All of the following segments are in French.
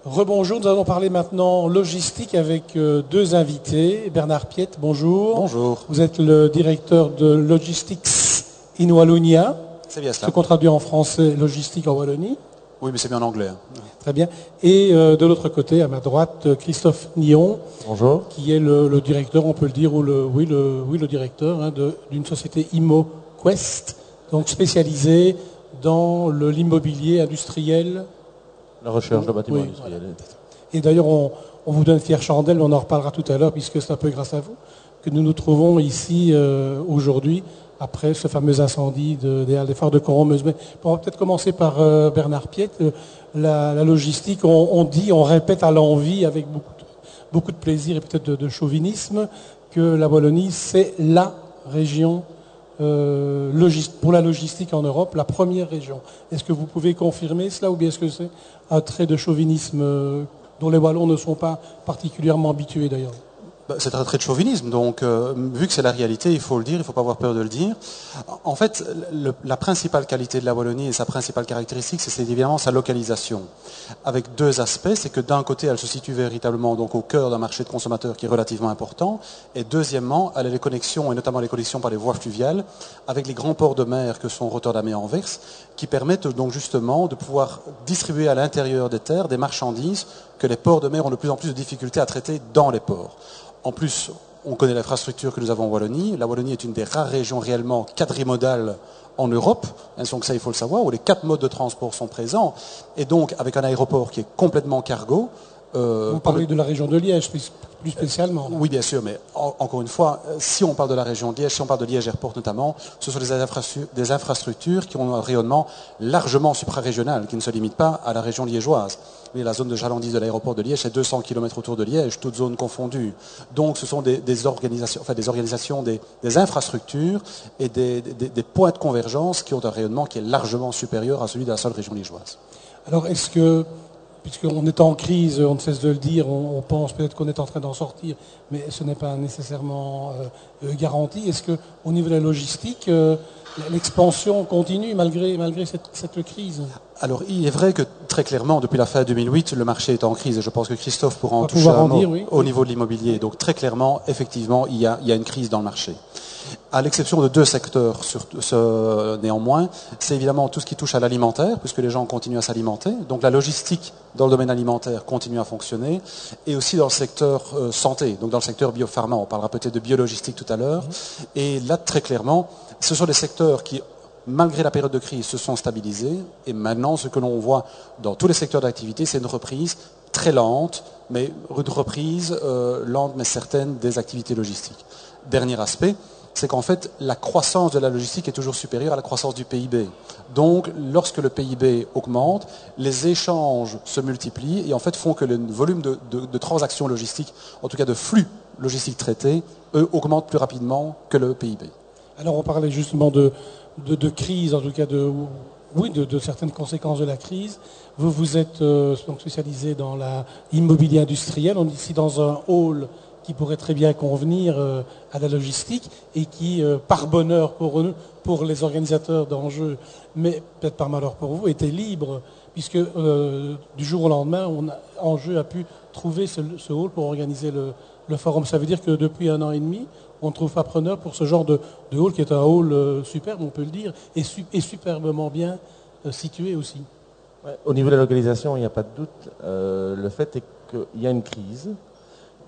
Rebonjour, nous allons parler maintenant logistique avec deux invités. Bernard Piette, bonjour. Bonjour. Vous êtes le directeur de Logistics in Wallonia. C'est bien cela. Ce qu'on traduit en français, logistique en Wallonie. Oui, mais c'est bien en anglais. Très bien. Et de l'autre côté, à ma droite, Christophe Nyon. Bonjour. Qui est le directeur, on peut le dire, ou le directeur d'une société ImoQuest, donc spécialisée dans l'immobilier industriel. La recherche de bâtiments Oui, industriels. voilà. Et d'ailleurs, on vous donne fière chandelle, mais on en reparlera tout à l'heure, puisque c'est un peu grâce à vous que nous nous trouvons ici aujourd'hui, après ce fameux incendie des Halles des Phares de Coron-Meuse. Mais on va peut-être commencer par Bernard Piette. La logistique, on répète à l'envi, avec beaucoup de plaisir et peut-être de chauvinisme, que la Wallonie, c'est la région pour la logistique en Europe, la première région. Est-ce que vous pouvez confirmer cela, ou bien est-ce que c'est un trait de chauvinisme dont les Wallons ne sont pas particulièrement habitués d'ailleurs? C'est un trait de chauvinisme, donc vu que c'est la réalité, il faut le dire, il ne faut pas avoir peur de le dire. En fait, la principale qualité de la Wallonie et sa principale caractéristique, c'est évidemment sa localisation. Avec deux aspects, c'est que d'un côté, elle se situe véritablement donc au cœur d'un marché de consommateurs qui est relativement important, et deuxièmement, elle a les connexions, et notamment les connexions par les voies fluviales, avec les grands ports de mer que sont Rotterdam et Anvers, qui permettent donc justement de pouvoir distribuer à l'intérieur des terres des marchandises que les ports de mer ont de plus en plus de difficultés à traiter dans les ports. En plus, on connaît l'infrastructure que nous avons en Wallonie. La Wallonie est une des rares régions réellement quadrimodales en Europe, donc ça il faut le savoir, où les 4 modes de transport sont présents, et donc avec un aéroport qui est complètement cargo. Vous parlez de la région de Liège plus spécialement. Oui, bien sûr, mais encore une fois, si on parle de la région de Liège, si on parle de Liège Airport notamment, ce sont des infrastructures qui ont un rayonnement largement suprarégional, qui ne se limite pas à la région liégeoise. Mais la zone de chalandise de l'aéroport de Liège, c'est 200 km autour de Liège, toutes zones confondues. Donc ce sont des organisations, des infrastructures et des points de convergence qui ont un rayonnement qui est largement supérieur à celui de la seule région liégeoise. Alors est-ce que, puisqu'on est en crise, on ne cesse de le dire, on pense peut-être qu'on est en train d'en sortir, mais ce n'est pas nécessairement garanti. Est-ce qu'au niveau de la logistique, l'expansion continue malgré cette crise? Alors, il est vrai que très clairement, depuis la fin 2008, le marché est en crise. Et je pense que Christophe pourra en toucher un mot au niveau de l'immobilier. Donc, très clairement, effectivement, il y a une crise dans le marché. À l'exception de deux secteurs, néanmoins, c'est évidemment tout ce qui touche à l'alimentaire, puisque les gens continuent à s'alimenter. Donc, la logistique dans le domaine alimentaire continue à fonctionner. Et aussi dans le secteur santé, donc dans le secteur biopharma. On parlera peut-être de biologistique tout à l'heure. Et là, très clairement, ce sont des secteurs qui, malgré la période de crise, se sont stabilisés. Et maintenant, ce que l'on voit dans tous les secteurs d'activité, c'est une reprise très lente, mais une reprise lente mais certaine des activités logistiques. Dernier aspect, c'est qu'en fait, la croissance de la logistique est toujours supérieure à la croissance du PIB. Donc, lorsque le PIB augmente, les échanges se multiplient et en fait font que le volume de transactions logistiques, en tout cas de flux logistiques traités, eux, augmente plus rapidement que le PIB. Alors, on parlait justement de crise, en tout cas de certaines conséquences de la crise. Vous êtes donc spécialisé dans l'immobilier industriel. On est ici dans un hall qui pourrait très bien convenir à la logistique et qui, par bonheur pour les organisateurs d'enjeux, mais peut-être par malheur pour vous, était libre, puisque du jour au lendemain, Enjeu a pu trouver ce hall pour organiser le forum. Ça veut dire que depuis 1 an et demi, on ne trouve pas preneur pour ce genre de hall, qui est un hall superbe, on peut le dire, et superbement bien situé aussi. Ouais, au niveau de la localisation, il n'y a pas de doute. Le fait est qu'il y a une crise,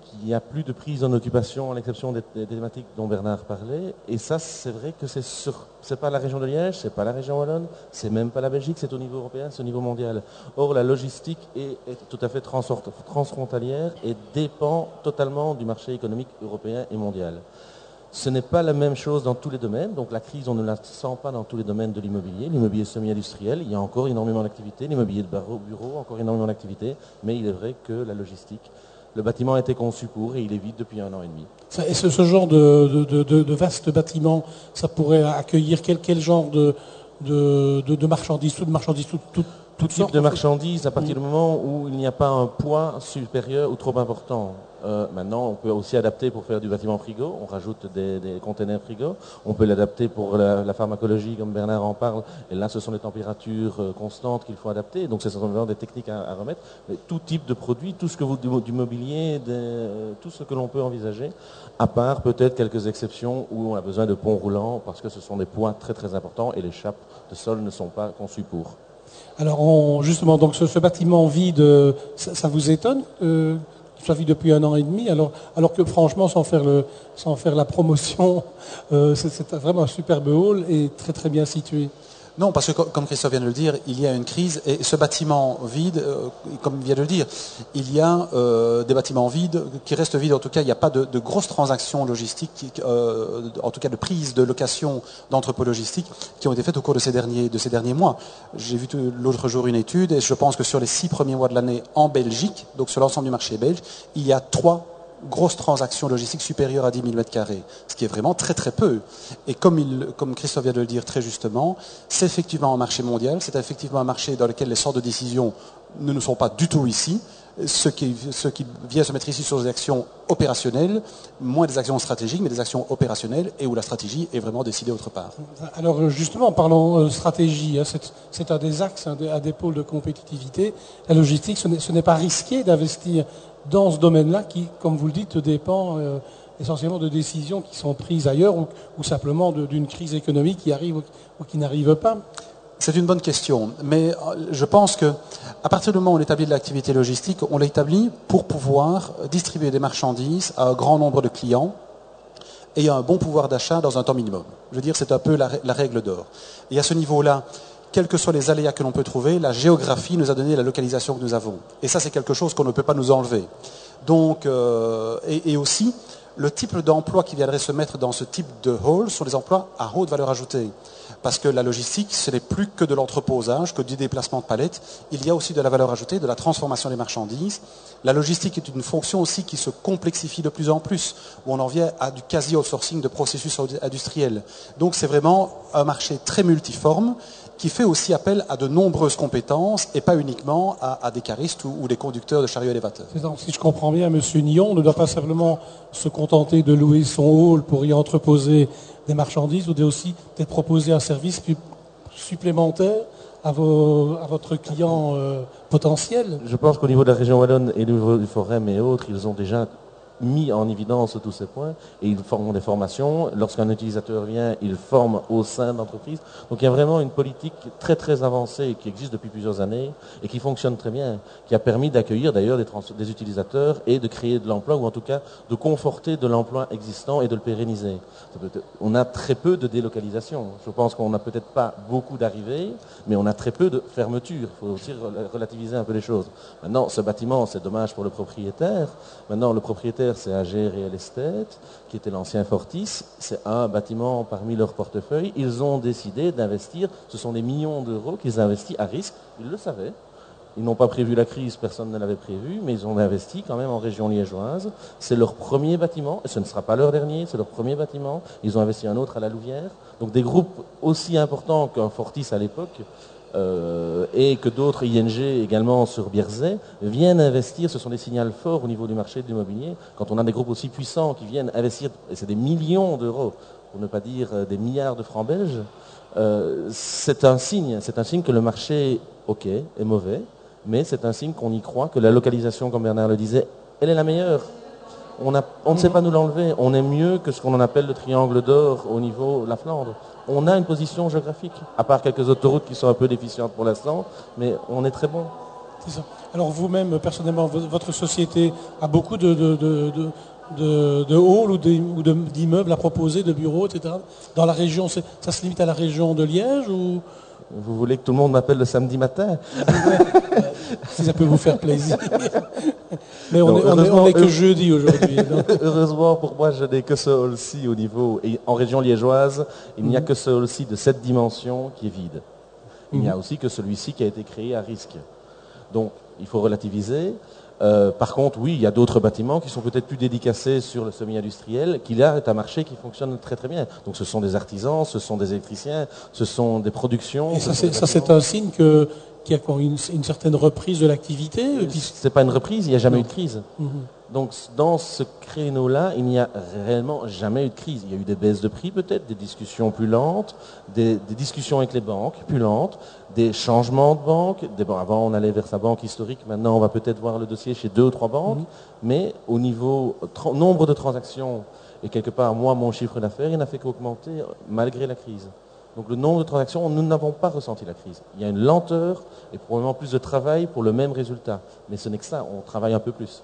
qu'il n'y a plus de prise en occupation, à l'exception des thématiques dont Bernard parlait. Et ça, c'est vrai que c'est pas la région de Liège, c'est pas la région wallonne, c'est même pas la Belgique, c'est au niveau européen, c'est au niveau mondial. Or, la logistique est tout à fait transfrontalière et dépend totalement du marché économique européen et mondial. Ce n'est pas la même chose dans tous les domaines, donc la crise, on ne la sent pas dans tous les domaines de l'immobilier. L'immobilier semi-industriel, il y a encore énormément d'activités, l'immobilier de bureau, encore énormément d'activités, mais il est vrai que la logistique, le bâtiment a été conçu pour et il est vide depuis 1 an et demi. Et ce genre de vaste bâtiment, ça pourrait accueillir quel genre de marchandises, toutes Tout type de marchandises à partir du moment où il n'y a pas un poids supérieur ou trop important. Maintenant, on peut aussi adapter pour faire du bâtiment frigo. On rajoute des containers frigo. On peut l'adapter pour la pharmacologie, comme Bernard en parle. Et là, ce sont les températures constantes qu'il faut adapter. Donc, ce sont vraiment des techniques à remettre. Mais tout type de produit, tout ce que du mobilier, tout ce que l'on peut envisager, à part peut-être quelques exceptions où on a besoin de ponts roulants parce que ce sont des poids très très importants et les chape de sol ne sont pas conçues pour. Alors, justement, donc ce bâtiment vide, ça vous étonne qu'il soit vide depuis 1 an et demi, alors que franchement, sans faire la promotion, c'est vraiment un superbe hall et très très bien situé. Non, parce que comme Christophe vient de le dire, il y a une crise et ce bâtiment vide, comme il vient de le dire, il y a des bâtiments vides qui restent vides. En tout cas, il n'y a pas de grosses transactions logistiques, en tout cas de prise de location d'entrepôts logistiques qui ont été faites au cours de ces derniers mois. J'ai vu l'autre jour une étude et je pense que sur les 6 premiers mois de l'année en Belgique, donc sur l'ensemble du marché belge, il y a 3 grosses transactions logistiques supérieures à 10 000 m², ce qui est vraiment très très peu. Et comme Christophe vient de le dire très justement, c'est effectivement un marché mondial, c'est effectivement un marché dans lequel les centres de décision ne sont pas du tout ici. Ce qui vient se mettre ici sur des actions opérationnelles, moins des actions stratégiques, mais des actions opérationnelles, et où la stratégie est vraiment décidée autre part. Alors justement, parlons stratégie, hein, c'est un des axes, un des pôles de compétitivité. La logistique, ce n'est pas risqué d'investir dans ce domaine-là qui, comme vous le dites, dépend essentiellement de décisions qui sont prises ailleurs ou simplement d'une crise économique qui arrive ou qui n'arrive pas. C'est une bonne question, mais je pense que à partir du moment où on établit de l'activité logistique, on l'établit pour pouvoir distribuer des marchandises à un grand nombre de clients et à un bon pouvoir d'achat dans un temps minimum. Je veux dire, c'est un peu la règle d'or. Et à ce niveau-là, quels que soient les aléas que l'on peut trouver, la géographie nous a donné la localisation que nous avons. Et ça, c'est quelque chose qu'on ne peut pas nous enlever. Donc, et aussi, le type d'emploi qui viendrait se mettre dans ce type de hall sont des emplois à haute valeur ajoutée. Parce que la logistique, ce n'est plus que de l'entreposage, que du déplacement de palettes. Il y a aussi de la valeur ajoutée, de la transformation des marchandises. La logistique est une fonction aussi qui se complexifie de plus en plus, où on en vient à du quasi-outsourcing de processus industriels. Donc c'est vraiment un marché très multiforme qui fait aussi appel à de nombreuses compétences et pas uniquement à des caristes ou des conducteurs de chariots élévateurs. Si je comprends bien, M. Nyon ne doit pas simplement se contenter de louer son hall pour y entreposer des marchandises, vous devez aussi peut-être proposer un service supplémentaire à votre client potentiel. Je pense qu'au niveau de la région wallonne et du niveau du Forum et autres, ils ont déjà mis en évidence tous ces points et ils font des formations. Lorsqu'un utilisateur vient, ils forment au sein de l'entreprise. Donc il y a vraiment une politique très très avancée qui existe depuis plusieurs années et qui fonctionne très bien, qui a permis d'accueillir d'ailleurs des utilisateurs et de créer de l'emploi ou en tout cas de conforter de l'emploi existant et de le pérenniser. On a très peu de délocalisation. Je pense qu'on n'a peut-être pas beaucoup d'arrivées, mais on a très peu de fermetures. Il faut aussi relativiser un peu les choses. Maintenant, ce bâtiment, c'est dommage pour le propriétaire. Maintenant, le propriétaire, c'est AG Real Estate, qui était l'ancien Fortis. C'est un bâtiment parmi leur portefeuille. Ils ont décidé d'investir. Ce sont des millions d'euros qu'ils investissent à risque. Ils le savaient. Ils n'ont pas prévu la crise, personne ne l'avait prévu, mais ils ont investi quand même en région liégeoise. C'est leur premier bâtiment, et ce ne sera pas leur dernier, c'est leur premier bâtiment. Ils ont investi un autre à la Louvière. Donc des groupes aussi importants qu'un Fortis à l'époque, et que d'autres ING également sur Bierzet viennent investir. Ce sont des signaux forts au niveau du marché de l'immobilier. Quand on a des groupes aussi puissants qui viennent investir, et c'est des millions d'euros, pour ne pas dire des milliards de francs belges, c'est un signe que le marché, ok, est mauvais, mais c'est un signe qu'on y croit, que la localisation, comme Bernard le disait, elle est la meilleure. On ne sait pas nous l'enlever. On est mieux que ce qu'on appelle le triangle d'or au niveau de la Flandre. On a une position géographique, à part quelques autoroutes qui sont un peu déficientes pour l'instant, mais on est très bon. C'est ça. Alors vous-même, personnellement, votre société a beaucoup de halls ou d'immeubles à proposer, de bureaux, etc. Dans la région, ça se limite à la région de Liège ou... Vous voulez que tout le monde m'appelle le samedi matin? Si ça peut vous faire plaisir. Mais on n'est que jeudi aujourd'hui. Heureusement pour moi, je n'ai que ce hall-ci au niveau. Et en région liégeoise, il n'y a que ce hall-ci de cette dimension qui est vide. Il n'y a aussi que celui-ci qui a été créé à risque. Donc, il faut relativiser. Par contre, oui, il y a d'autres bâtiments qui sont peut-être plus dédicacés sur le semi-industriel, qui là est un marché qui fonctionne très très bien. Donc ce sont des artisans, ce sont des électriciens, ce sont des productions. Et ça c'est un signe qu'il y a une certaine reprise de l'activité. Ce n'est pas une reprise, il n'y a jamais eu de crise. Donc dans ce créneau-là, il n'y a réellement jamais eu de crise. Il y a eu des baisses de prix peut-être, des discussions plus lentes, des discussions avec les banques plus lentes, des changements de banque. Avant, on allait vers sa banque historique. Maintenant, on va peut-être voir le dossier chez 2 ou 3 banques. Mais au niveau nombre de transactions, et quelque part, moi, mon chiffre d'affaires, il n'a fait qu'augmenter malgré la crise. Donc le nombre de transactions, nous n'avons pas ressenti la crise. Il y a une lenteur et probablement plus de travail pour le même résultat. Mais ce n'est que ça, on travaille un peu plus.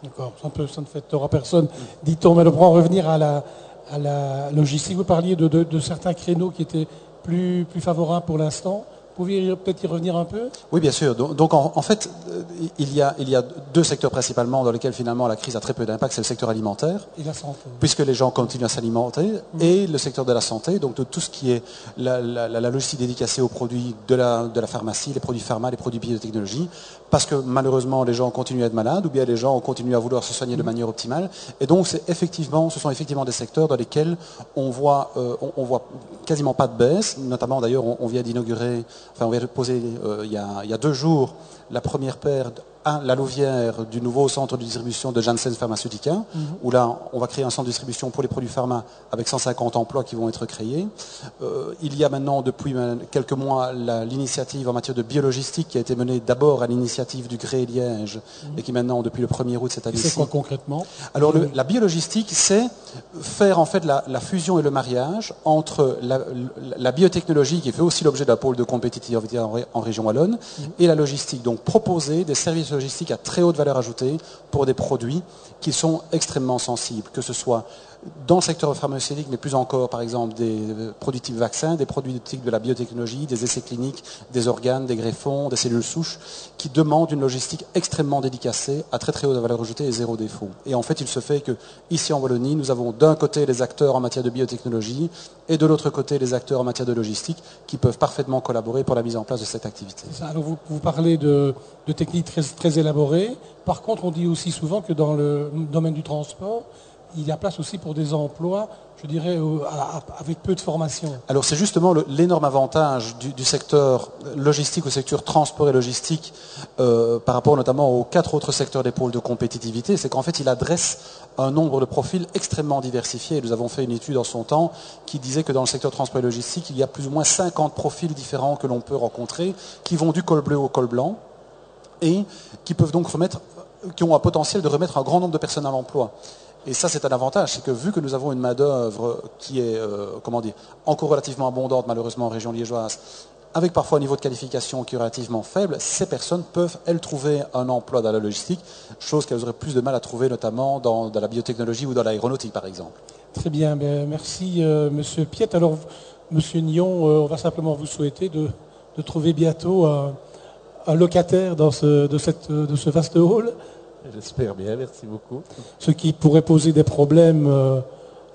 D'accord, ça ne fait tort à personne, dit-on. Mais pour en revenir à la logistique, vous parliez de certains créneaux qui étaient plus favorables pour l'instant. Vous pouviez peut-être y revenir un peu? Oui, bien sûr. Donc en fait, il y a 2 secteurs principalement dans lesquels finalement la crise a très peu d'impact. C'est le secteur alimentaire, et la santé, puisque les gens continuent à s'alimenter, et le secteur de la santé, donc de tout ce qui est la logistique dédicacée aux produits de la pharmacie, les produits pharma, les produits biotechnologie, parce que malheureusement les gens continuent à être malades, ou bien les gens continuent à vouloir se soigner de manière optimale. Et donc ce sont effectivement des secteurs dans lesquels on voit quasiment pas de baisse. Notamment d'ailleurs, on vient d'inaugurer, on vient de poser il y a 2 jours la première paire la louvière du nouveau centre de distribution de Janssen Pharmaceutica, où là, on va créer un centre de distribution pour les produits pharma avec 150 emplois qui vont être créés. Il y a maintenant, depuis quelques mois, l'initiative en matière de biologistique qui a été menée d'abord à l'initiative du Gré Liège et qui maintenant, depuis le 1er août cette année-ci... C'est quoi concrètement? Alors, la biologistique, c'est faire en fait la fusion et le mariage entre la biotechnologie, qui fait aussi l'objet d'un pôle de compétitivité en région wallonne, et la logistique. Donc, proposer des services logistique à très haute valeur ajoutée pour des produits qui sont extrêmement sensibles, que ce soit dans le secteur pharmaceutique, mais plus encore, par exemple, des produits type vaccins, des produits type de la biotechnologie, des essais cliniques, des organes, des greffons, des cellules souches, qui demandent une logistique extrêmement dédicacée, à très très haute valeur ajoutée et 0 défaut. Et en fait, il se fait que ici en Wallonie, nous avons d'un côté les acteurs en matière de biotechnologie et de l'autre côté les acteurs en matière de logistique qui peuvent parfaitement collaborer pour la mise en place de cette activité. Alors vous parlez de techniques très, très élaborées. Par contre, on dit aussi souvent que dans le domaine du transport, il y a place aussi pour des emplois, je dirais, avec peu de formation. Alors c'est justement l'énorme avantage du secteur logistique, au secteur transport et logistique, par rapport notamment aux 4 autres secteurs des pôles de compétitivité, c'est qu'en fait il adresse un nombre de profils extrêmement diversifiés. Nous avons fait une étude en son temps qui disait que dans le secteur transport et logistique, il y a plus ou moins 50 profils différents que l'on peut rencontrer, qui vont du col bleu au col blanc, et qui peuvent donc qui ont un potentiel de remettre un grand nombre de personnes à l'emploi. Et ça, c'est un avantage, c'est que vu que nous avons une main-d'œuvre qui est, encore relativement abondante, malheureusement, en région liégeoise, avec parfois un niveau de qualification qui est relativement faible, ces personnes peuvent, elles, trouver un emploi dans la logistique, chose qu'elles auraient plus de mal à trouver, notamment dans la biotechnologie ou dans l'aéronautique, par exemple. Très bien, merci, Monsieur Piet. Alors, Monsieur Nion, on va simplement vous souhaiter de trouver bientôt un locataire de ce vaste hall. J'espère bien, merci beaucoup. Ce qui pourrait poser des problèmes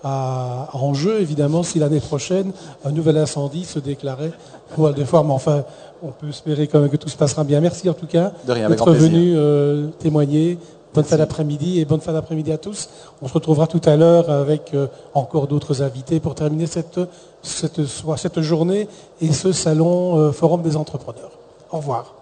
en jeu, évidemment, si l'année prochaine, un nouvel incendie se déclarait. Des fois, mais enfin, on peut espérer quand même que tout se passera bien. Merci en tout cas d'être venu témoigner. Bonne fin d'après-midi et bonne fin d'après-midi à tous. On se retrouvera tout à l'heure avec encore d'autres invités pour terminer cette journée et ce salon Forum des entrepreneurs. Au revoir.